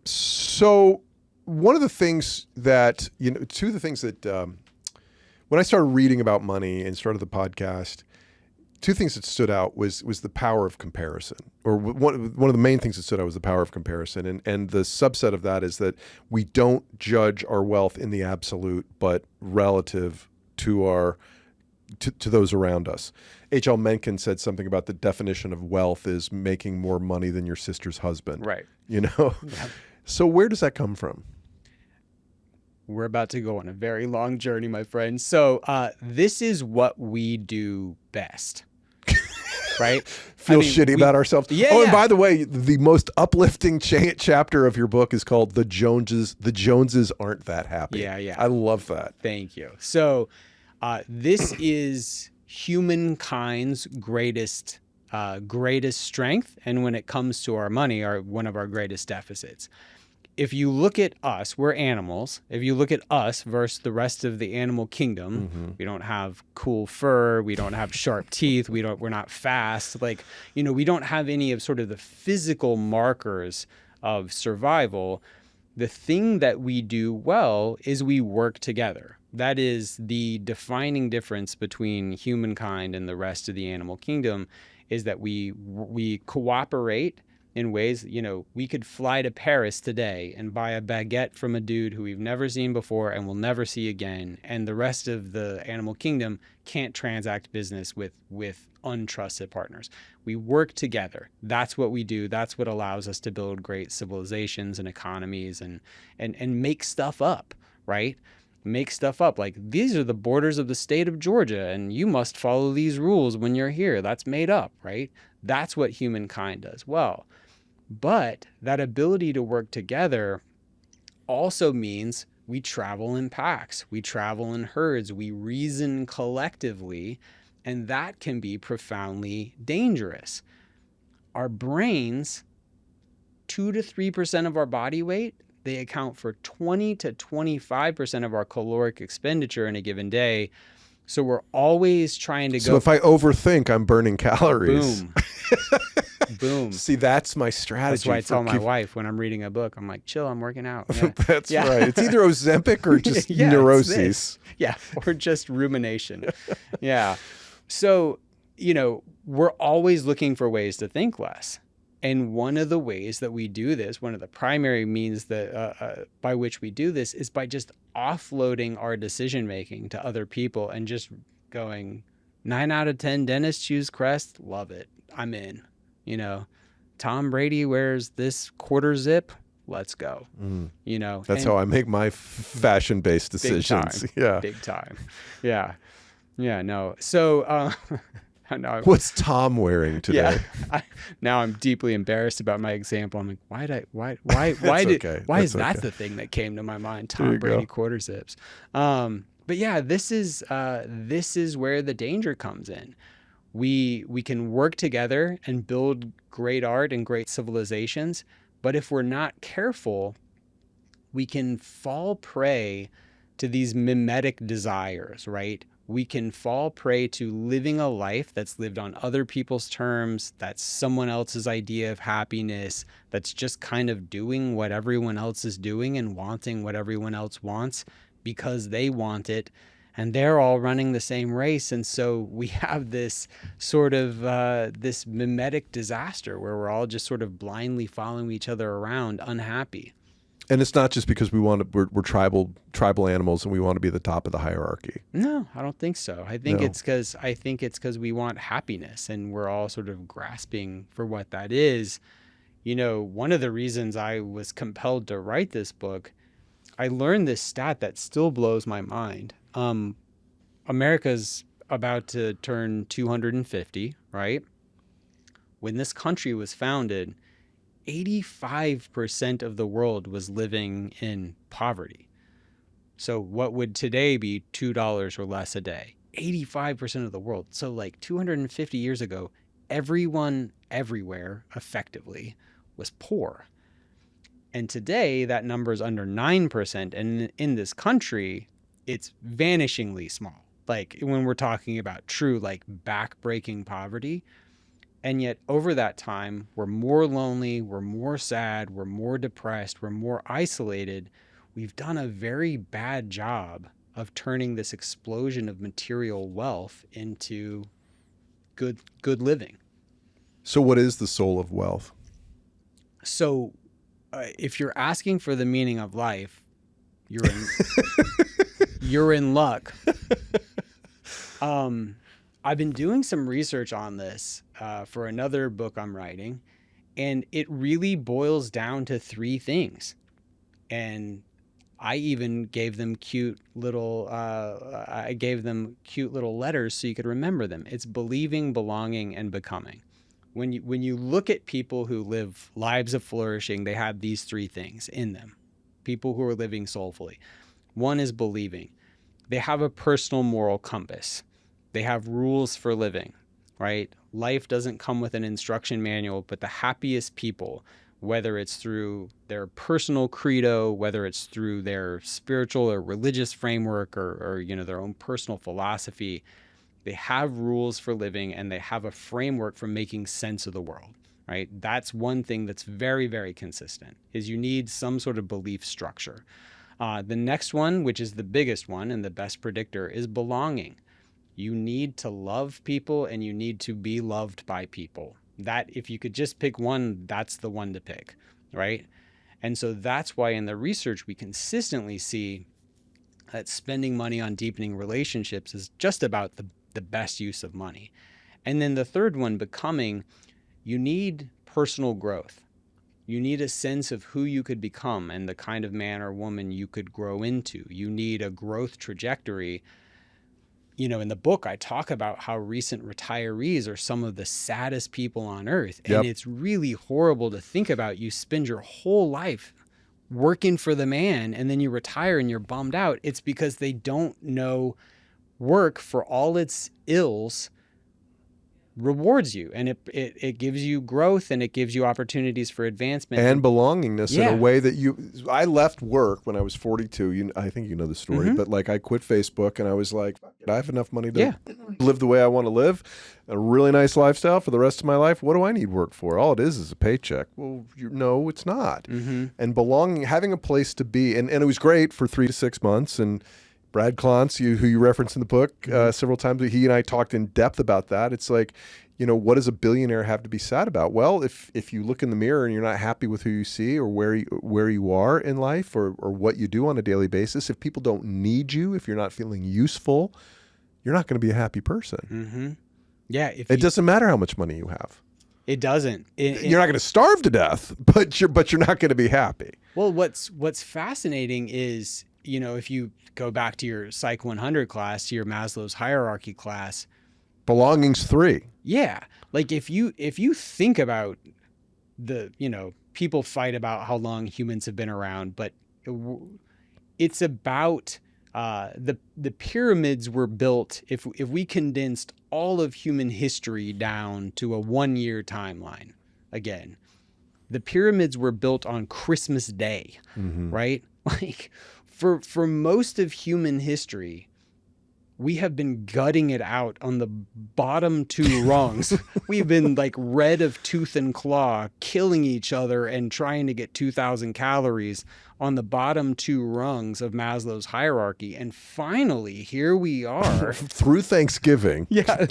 So one of the things that, you know, two of the things that, when I started reading about money and started the podcast, two things that stood out was the power of comparison, or one of the main things that stood out was the power of comparison. And the subset of that is that we don't judge our wealth in the absolute, but relative to to those around us. H.L. Mencken said something about the definition of wealth is making more money than your sister's husband. Right. You know? Yep. So where does that come from? We're about to go on a very long journey, my friend. So this is what we do best. Right? Feel shitty about ourselves. Yeah, and by the way, the most uplifting chapter of your book is called The Joneses. The Joneses Aren't That Happy. Yeah. I love that. Thank you. So this is humankind's greatest strength, and when it comes to our money, one of our greatest deficits. If you look at us, we're animals. If you look at us versus the rest of the animal kingdom, we don't have cool fur, we don't have sharp teeth, we're not fast. Like, you know, we don't have any of sort of the physical markers of survival. The thing that we do well is we work together. That is the defining difference between humankind and the rest of the animal kingdom, is that we cooperate in ways, you know, we could fly to Paris today and buy a baguette from a dude who we've never seen before and will never see again. And the rest of the animal kingdom can't transact business with untrusted partners. We work together. That's what we do. That's what allows us to build great civilizations and economies and make stuff up, right? Make stuff up. Like, these are the borders of the state of Georgia, and you must follow these rules when you're here. That's made up, right? That's what humankind does well. But that ability to work together also means we travel in packs, we travel in herds, we reason collectively, and that can be profoundly dangerous. Our brains, 2 to 3% of our body weight, they account for 20 to 25% of our caloric expenditure in a given day. So we're always trying to So if I overthink, I'm burning calories. boom, boom. See, that's my strategy. That's why I for tell my wife when I'm reading a book, I'm like, chill, I'm working out. Yeah. That's Yeah. right. It's either Ozempic or just Yeah, it's neuroses. this. Yeah, or just rumination. Yeah. So, we're always looking for ways to think less. And one of the ways that we do this, one of the primary means that by which we do this is by just offloading our decision making to other people and just going, 9 out of 10 dentists use Crest, love it, I'm in. Tom Brady wears this quarter zip, let's go. That's how I make my fashion-based decisions. Big time. Yeah. No. So What's Tom wearing today? Yeah. Now I'm deeply embarrassed about my example. I'm like, why is that the thing that came to my mind? Tom Brady quarter zips. But yeah, this is where the danger comes in. We can work together and build great art and great civilizations, but if we're not careful, we can fall prey to these mimetic desires, right? We can fall prey to living a life that's lived on other people's terms, that's someone else's idea of happiness, that's just kind of doing what everyone else is doing and wanting what everyone else wants because they want it, and they're all running the same race. And so we have this sort of this mimetic disaster where we're all just sort of blindly following each other around, unhappy. And it's not just because we're tribal animals and we want to be the top of the hierarchy. No, I don't think so. I think it's because we want happiness and we're all sort of grasping for what that is. One of the reasons I was compelled to write this book, I learned this stat that still blows my mind. America's about to turn 250, right? When this country was founded, 85% of the world was living in poverty. So what would today be $2 or less a day? 85% of the world. So like 250 years ago, everyone everywhere effectively was poor. And today that number is under 9%. And in this country, it's vanishingly small. Like when we're talking about true, like back-breaking poverty. And yet over that time, we're more lonely, we're more sad, we're more depressed, we're more isolated. We've done a very bad job of turning this explosion of material wealth into good living. So what is the soul of wealth? So if you're asking for the meaning of life, you're in luck. I've been doing some research on this for another book I'm writing, and it really boils down to 3 things. And I even gave them cute little letters so you could remember them. It's believing, belonging, and becoming. When you look at people who live lives of flourishing, they have these 3 things in them. People who are living soulfully. One is believing. They have a personal moral compass. They have rules for living, right? Life doesn't come with an instruction manual, but the happiest people, whether it's through their personal credo, whether it's through their spiritual or religious framework or their own personal philosophy, they have rules for living and they have a framework for making sense of the world, right? That's one thing that's very, very consistent, is you need some sort of belief structure. The next one, which is the biggest one and the best predictor, is belonging. You need to love people and you need to be loved by people. That, if you could just pick one, that's the one to pick, right? And so that's why in the research we consistently see that spending money on deepening relationships is just about the best use of money. And then the third one, becoming, you need personal growth. You need a sense of who you could become and the kind of man or woman you could grow into. You need a growth trajectory. In the book, I talk about how recent retirees are some of the saddest people on earth. And It's really horrible to think about. You spend your whole life working for the man and then you retire and you're bummed out. It's because they don't know work, for all its ills, rewards you, and it gives you growth, and it gives you opportunities for advancement and belongingness in Yeah. a way that I left work when I was 42. I think you know the story, but like I quit Facebook and I was like, "Fuck it, I have enough money to Yeah. live the way I want to live, a really nice lifestyle for the rest of my life. What do I need work for? All it is a paycheck." Well, no, it's not. And belonging, having a place to be, and it was great for 3 to 6 months. And Brad Klontz, who you reference in the book several times, he and I talked in depth about that. It's like, what does a billionaire have to be sad about? Well, if you look in the mirror and you're not happy with who you see or where you are in life or what you do on a daily basis, if people don't need you, if you're not feeling useful, you're not going to be a happy person. Yeah. It doesn't matter how much money you have. It doesn't. You're not going to starve to death, but you're not going to be happy. Well, what's fascinating is, if you go back to your Psych 100 class, to your Maslow's hierarchy class, belonging's 3. Yeah. Like if you think about people fight about how long humans have been around, but it's about the pyramids were built. If we condensed all of human history down to a 1-year timeline, again, the pyramids were built on Christmas Day, right? Like for most of human history, we have been gutting it out on the bottom 2 rungs. We've been like red of tooth and claw, killing each other and trying to get 2,000 calories on the bottom 2 rungs of Maslow's hierarchy. And finally, here we are. Through Thanksgiving. Yeah.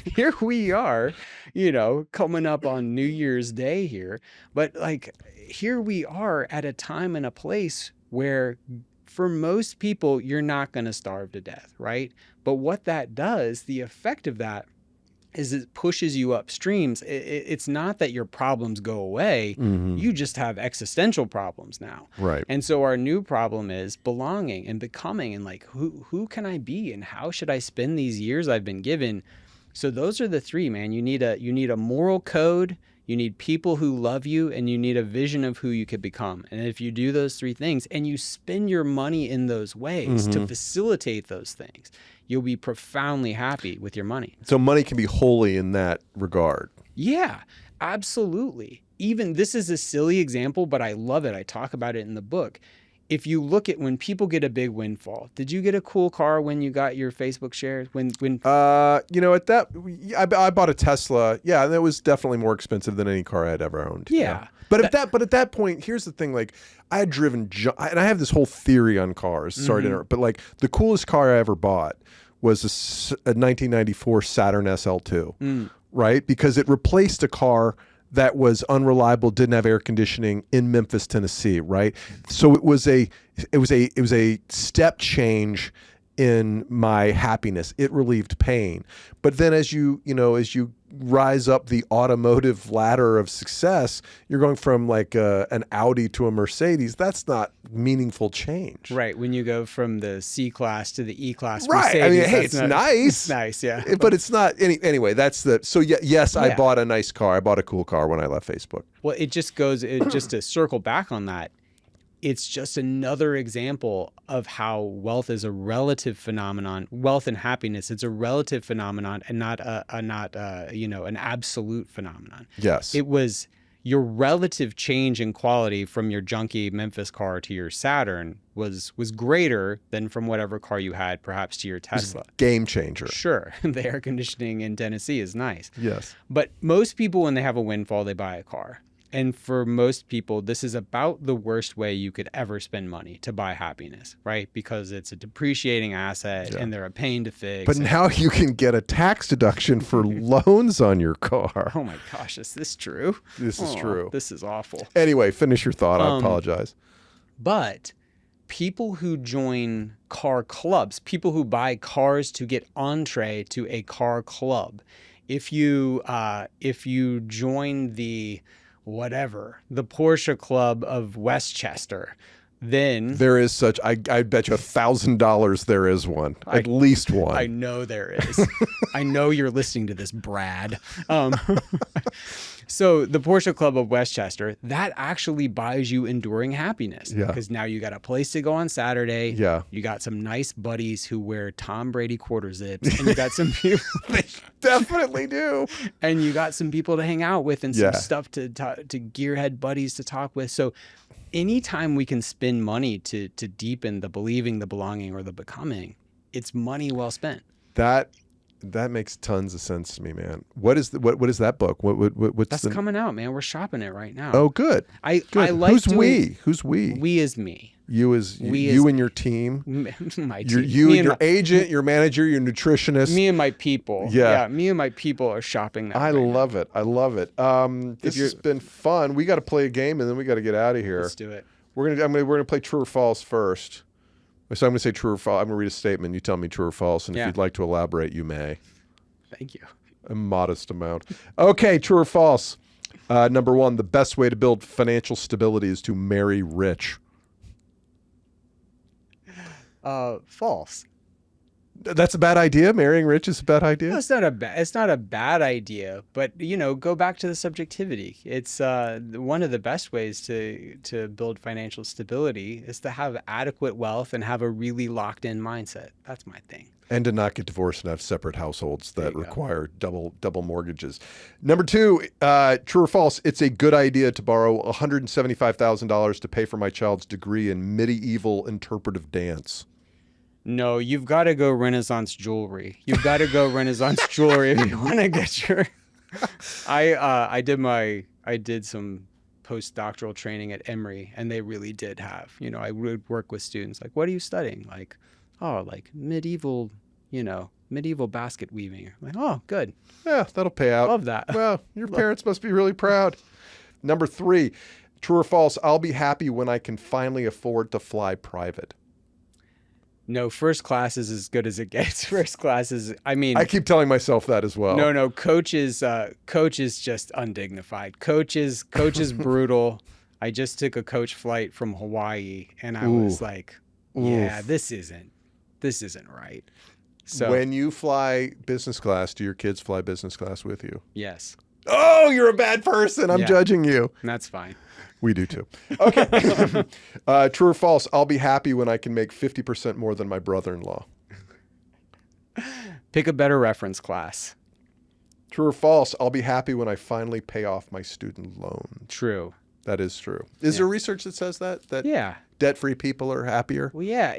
Here we are, coming up on New Year's Day here. But like, here we are at a time and a place where for most people, you're not going to starve to death, right? But what that does, the effect of that is it pushes you upstreams. It's not that your problems go away. You just have existential problems now. Right. And so our new problem is belonging and becoming, and like, who can I be and how should I spend these years I've been given? So those are the 3, man. You need a moral code. You need people who love you, and you need a vision of who you could become. And if you do those 3 things and you spend your money in those ways to facilitate those things, you'll be profoundly happy with your money. So money can be holy in that regard. Yeah, absolutely. Even this is a silly example, but I love it. I talk about it in the book. If you look at when people get a big windfall, did you get a cool car when you got your Facebook shares? I bought a Tesla. Yeah, and it was definitely more expensive than any car I had ever owned. Yeah. But at that point, here's the thing. Like, I had driven, and I have this whole theory on cars. Sorry to interrupt, but like the coolest car I ever bought was a 1994 Saturn SL2, right? Because it replaced a car that was unreliable, didn't have air conditioning in Memphis, Tennessee, right? So it was a step change in my happiness. It relieved pain. But then as you rise up the automotive ladder of success, you're going from like an Audi to a Mercedes. That's not meaningful change. Right. When you go from the C class to the E class. Right. Mercedes, I mean, hey, it's nice. It's nice. Yeah. But it's not anyway, yes, I bought a nice car. I bought a cool car when I left Facebook. Well, just to circle back on that, it's just another example of how wealth is a relative phenomenon. Wealth and happiness, it's a relative phenomenon and not an absolute phenomenon. Yes. It was your relative change in quality from your junky Memphis car to your Saturn was greater than from whatever car you had, perhaps to your Tesla. Game changer. Sure. The air conditioning in Tennessee is nice. Yes. But most people, when they have a windfall, they buy a car. And for most people, this is about the worst way you could ever spend money to buy happiness, right? Because it's a depreciating asset and they're a pain to fix. But now you can get a tax deduction for loans on your car. Oh my gosh, is this true? This is true. This is awful. Anyway, finish your thought. I apologize. But people who join car clubs, people who buy cars to get entree to a car club, if you join the Porsche Club of Westchester, then there is such. I bet you $1,000 there is one, at least one. I know there is. I know you're listening to this, Brad. So the Porsche Club of Westchester, that actually buys you enduring happiness. Yeah. Because now you got a place to go on Saturday. Yeah. You got some nice buddies who wear Tom Brady quarter zips. And you got some people. They definitely do. And you got some people to hang out with and some Yeah. stuff to gearhead buddies to talk with. So anytime we can spend money to deepen the believing, the belonging, or the becoming, it's money well spent. That makes tons of sense to me, man. What is that book? What's That's coming out, man. We're shopping it right now. Oh, good. I Good. like Who's doing, we? Who's we? We is me. You is We you is- and your team. My You team. and your agent, your manager, your nutritionist. Me and my people. Yeah. Me and my people are shopping that. I right now. love it. I love it. This has been fun. We got to play a game and then we got to get out of here. Let's do it. We're gonna play true or false first. So I'm gonna say true or false. I'm gonna read a statement. You tell me true or false, and if Yeah. you'd like to elaborate, you may. Thank you. A modest amount. Okay, true or false. Number one, the best way to build financial stability is to marry rich. False. That's a bad idea. Marrying rich is a bad idea. No, it's not a bad idea, but go back to the subjectivity. It's one of the best ways to build financial stability is to have adequate wealth and have a really locked in mindset. That's my thing. And to not get divorced and have separate households that There you go. require double mortgages. Number two, true or false, it's a good idea to borrow $175,000 to pay for my child's degree in medieval interpretive dance. No, you've got to go Renaissance jewelry. You've got to go Renaissance jewelry if you want to get your. I did some postdoctoral training at Emory, and they really did have. I would work with students like, "What are you studying?" Like, "Oh, like medieval basket weaving." Like, "Oh, good, Yeah, that'll pay out. love that." Well, your parents must be really proud. Number three, true or false, I'll be happy when I can finally afford to fly private. No, first class is as good as it gets. First class is, I keep telling myself that as well. No, coach is just undignified. Coach is brutal. I just took a coach flight from Hawaii, and I was like, yeah, this isn't right. So When you fly business class, do your kids fly business class with you? yes, Oh, you're a bad person. I'm Yeah. judging you. that's fine. We do too. Okay. True or false, I'll be happy when I can make 50% more than my brother-in-law. Pick a better reference class. True or false, I'll be happy when I finally pay off my student loan. True. That is true. Is there research that says that Yeah. debt-free people are happier? Well, yeah,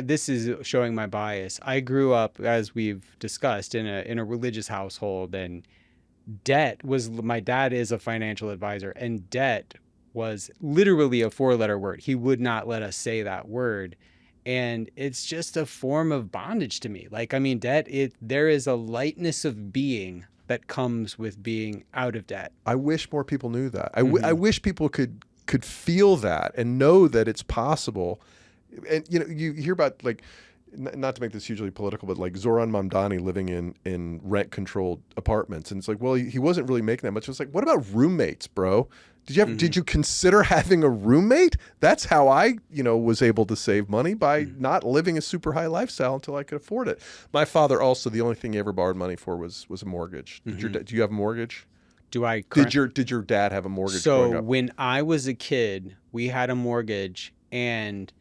this is showing my bias. I grew up, as we've discussed, in a religious household, and my dad is a financial advisor, and debt was literally a 4-letter word. He would not let us say that word. And it's just a form of bondage to me. Like, debt, there is a lightness of being that comes with being out of debt. I wish more people knew that. I wish people could feel that and know that it's possible. And you hear about, like, not to make this hugely political, but like Zoran Mamdani living in rent-controlled apartments, and it's like, well, he wasn't really making that much. It's like, what about roommates, bro? Did you consider having a roommate? That's how I was able to save money, by not living a super high lifestyle until I could afford it. My father also, the only thing he ever borrowed money for was a mortgage. Do you have a mortgage? Did your dad have a mortgage growing So up? when I was a kid, we had a mortgage, and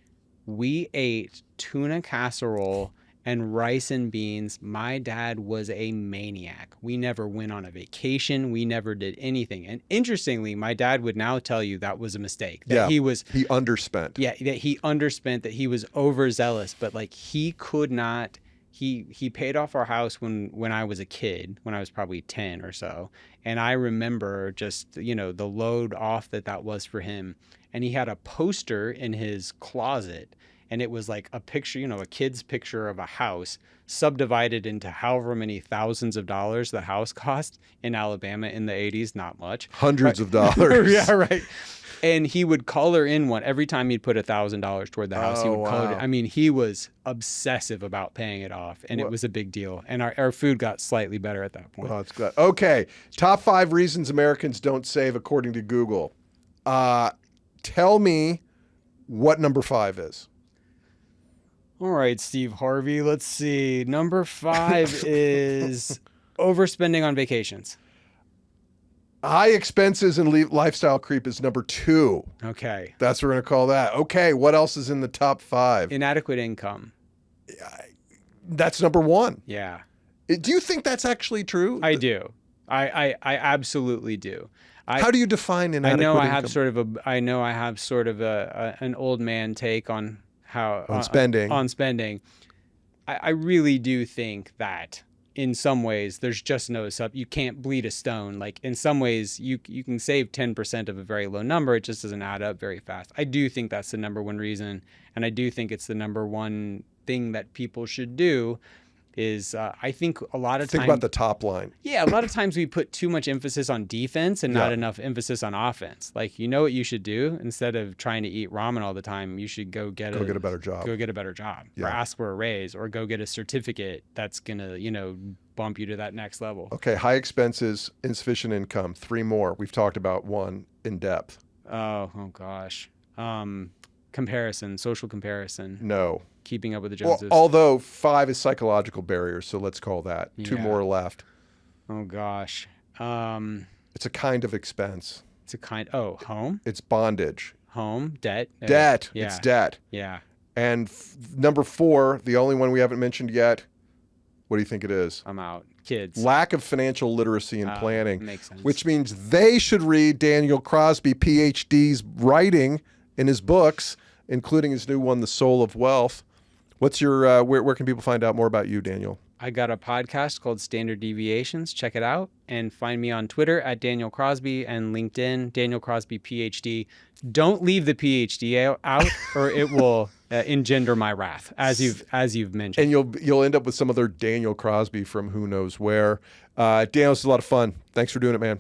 we ate tuna casserole and rice and beans. My dad was a maniac. We never went on a vacation. We never did anything. And interestingly, my dad would now tell you that was a mistake. That he underspent. Yeah, that he underspent, that he was overzealous, but like he could not. He paid off our house when I was a kid, when I was probably 10 or so. And I remember just, the load off that was for him. And he had a poster in his closet, and it was like a picture, a kid's picture of a house subdivided into however many thousands of dollars the house cost in Alabama in the 80s. Not much. Hundreds of dollars. Yeah, right. And he would color in one every time he'd put $1,000 toward the house. He would color it. He was obsessive about paying it off, and it was a big deal. And our food got slightly better at that point. Oh, that's good. Okay, top 5 reasons Americans don't save according to Google. Tell me what number 5 is. All right, Steve Harvey. Let's see. Number 5 is overspending on vacations. High expenses and lifestyle creep is number 2. Okay. That's what we're going to call that. Okay, what else is in the top 5? Inadequate income. That's number 1. Yeah. Do you think that's actually true? I do. I absolutely do. How do you define inadequate I know I income? have sort of an old man take on how spending. On spending. I really do think that in some ways there's just no you can't bleed a stone. Like in some ways you can save 10% of a very low number. It just doesn't add up very fast. I do think that's the number one reason, and I do think it's the number one thing that people should do. Is I think a lot of times... Think about the top line. Yeah, a lot of times we put too much emphasis on defense and not enough emphasis on offense. Like, you know what you should do? Instead of trying to eat ramen all the time, you should go get a better job. Go get a better job. Yeah. Or ask for a raise, or go get a certificate that's going to, bump you to that next level. Okay, high expenses, insufficient income. 3 more. We've talked about 1 in depth. Oh gosh. Comparison, social comparison. No. Keeping up with the Joneses. Well, although 5 is psychological barriers, so let's call that. 2 more left. Oh gosh. It's a kind of expense. Home? It's bondage. Home, debt. Debt. Yeah. It's debt. Yeah. And number 4, the only one we haven't mentioned yet, what do you think it is? I'm out. Kids. Lack of financial literacy and planning. Makes sense. Which means they should read Daniel Crosby, PhD's writing in his books, including his new one, The Soul of Wealth. What's your, where can people find out more about you, Daniel? I got a podcast called Standard Deviations. Check it out. And find me on Twitter at Daniel Crosby, and LinkedIn, Daniel Crosby, PhD. Don't leave the PhD out or it will engender my wrath, as you've mentioned. And you'll end up with some other Daniel Crosby from who knows where. Daniel, this is a lot of fun. Thanks for doing it, man.